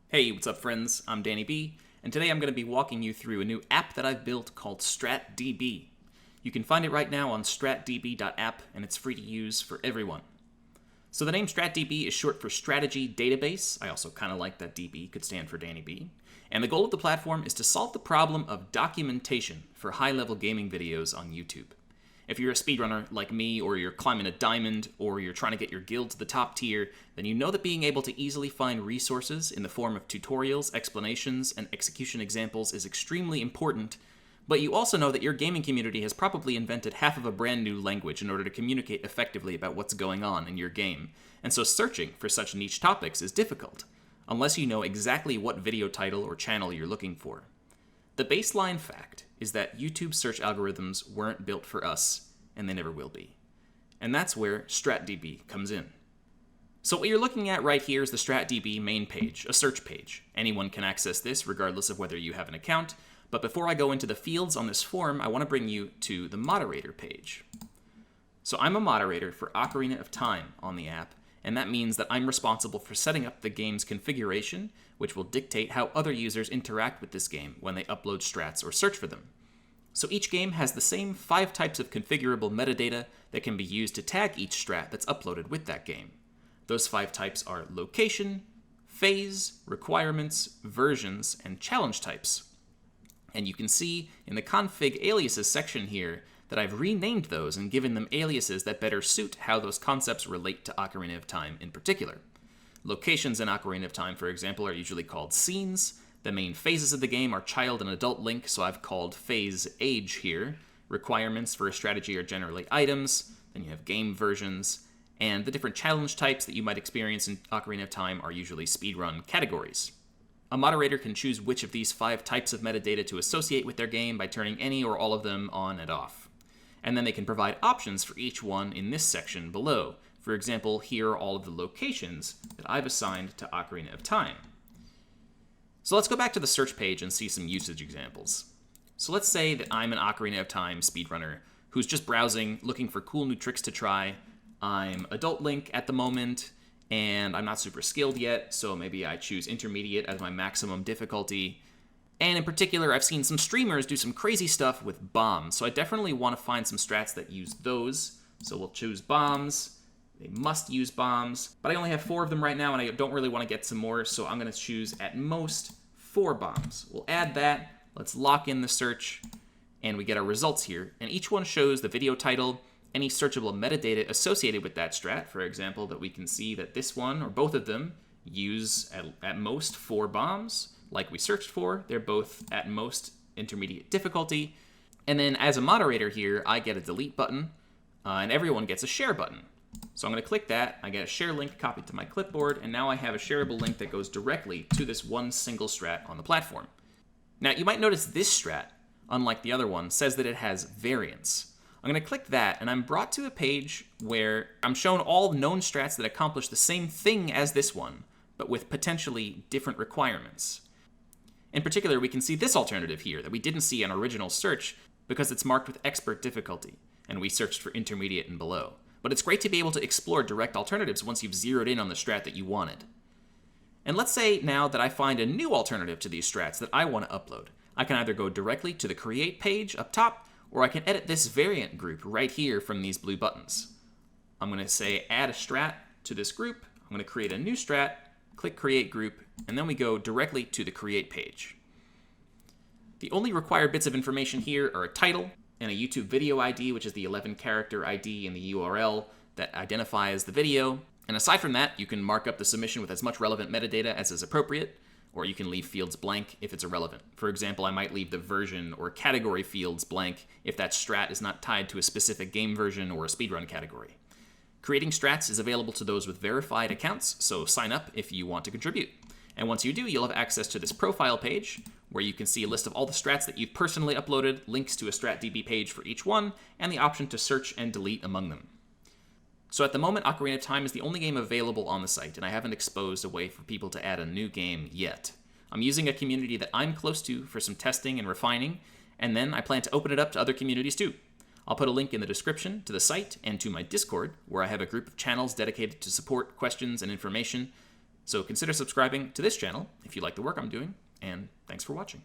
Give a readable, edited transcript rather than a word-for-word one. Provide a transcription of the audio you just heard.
Hey, what's up friends? I'm Danny B, and today I'm going to be walking you through a new app that I've built called StratDB. You can find it right now on stratdb.app, and it's free to use for everyone. So the name StratDB is short for Strategy Database. I also kind of like that DB could stand for Danny B. And the goal of the platform is to solve the problem of documentation for high-level gaming videos on YouTube. If you're a speedrunner like me, or you're climbing a diamond, or you're trying to get your guild to the top tier, then you know that being able to easily find resources in the form of tutorials, explanations, and execution examples is extremely important, but you also know that your gaming community has probably invented half of a brand new language in order to communicate effectively about what's going on in your game, and so searching for such niche topics is difficult, unless you know exactly what video title or channel you're looking for. The baseline fact is that YouTube search algorithms weren't built for us, and they never will be. And that's where StratDB comes in. So what you're looking at right here is the StratDB main page, a search page. Anyone can access this regardless of whether you have an account, but before I go into the fields on this form, I want to bring you to the moderator page. So I'm a moderator for Ocarina of Time on the app, and that means that I'm responsible for setting up the game's configuration, which will dictate how other users interact with this game when they upload strats or search for them. So each game has the same 5 types of configurable metadata that can be used to tag each strat that's uploaded with that game. Those 5 types are location, phase, requirements, versions, and challenge types. And you can see in the config aliases section here that I've renamed those and given them aliases that better suit how those concepts relate to Ocarina of Time in particular. Locations in Ocarina of Time, for example, are usually called scenes. The main phases of the game are child and adult Link, so I've called phase age here. Requirements for a strategy are generally items. Then you have game versions. And the different challenge types that you might experience in Ocarina of Time are usually speedrun categories. A moderator can choose which of these 5 types of metadata to associate with their game by turning any or all of them on and off. And then they can provide options for each one in this section below. For example, here are all of the locations that I've assigned to Ocarina of Time. So let's go back to the search page and see some usage examples. So let's say that I'm an Ocarina of Time speedrunner who's just browsing, looking for cool new tricks to try. I'm adult Link at the moment, and I'm not super skilled yet, so maybe I choose intermediate as my maximum difficulty. And in particular, I've seen some streamers do some crazy stuff with bombs, so I definitely want to find some strats that use those. So we'll choose bombs. They must use bombs, but I only have 4 of them right now, and I don't really want to get some more, so I'm going to choose at most 4 bombs. We'll add that, let's lock in the search, and we get our results here. And each one shows the video title, any searchable metadata associated with that strat. For example, that we can see that this one, or both of them, use at most 4 bombs, like we searched for. They're both at most intermediate difficulty. And then as a moderator here, I get a delete button, and everyone gets a share button. So I'm going to click that, I get a share link copied to my clipboard, and now I have a shareable link that goes directly to this one single strat on the platform. Now you might notice this strat, unlike the other one, says that it has variants. I'm going to click that, and I'm brought to a page where I'm shown all known strats that accomplish the same thing as this one, but with potentially different requirements. In particular, we can see this alternative here that we didn't see in our original search because it's marked with expert difficulty, and we searched for intermediate and below. But it's great to be able to explore direct alternatives once you've zeroed in on the strat that you wanted. And let's say now that I find a new alternative to these strats that I want to upload. I can either go directly to the Create page up top, or I can edit this variant group right here from these blue buttons. I'm going to say Add a strat to this group. I'm going to create a new strat, click Create Group, and then we go directly to the Create page. The only required bits of information here are a title, and a YouTube video ID, which is the 11-character ID in the URL that identifies the video. And aside from that, you can mark up the submission with as much relevant metadata as is appropriate, or you can leave fields blank if it's irrelevant. For example, I might leave the version or category fields blank if that strat is not tied to a specific game version or a speedrun category. Creating strats is available to those with verified accounts, so sign up if you want to contribute. And once you do, you'll have access to this profile page, where you can see a list of all the strats that you've personally uploaded, links to a StratDB page for each one, and the option to search and delete among them. So at the moment, Ocarina of Time is the only game available on the site, and I haven't exposed a way for people to add a new game yet. I'm using a community that I'm close to for some testing and refining, and then I plan to open it up to other communities too. I'll put a link in the description to the site and to my Discord, where I have a group of channels dedicated to support, questions, and information. So consider subscribing to this channel if you like the work I'm doing, and thanks for watching.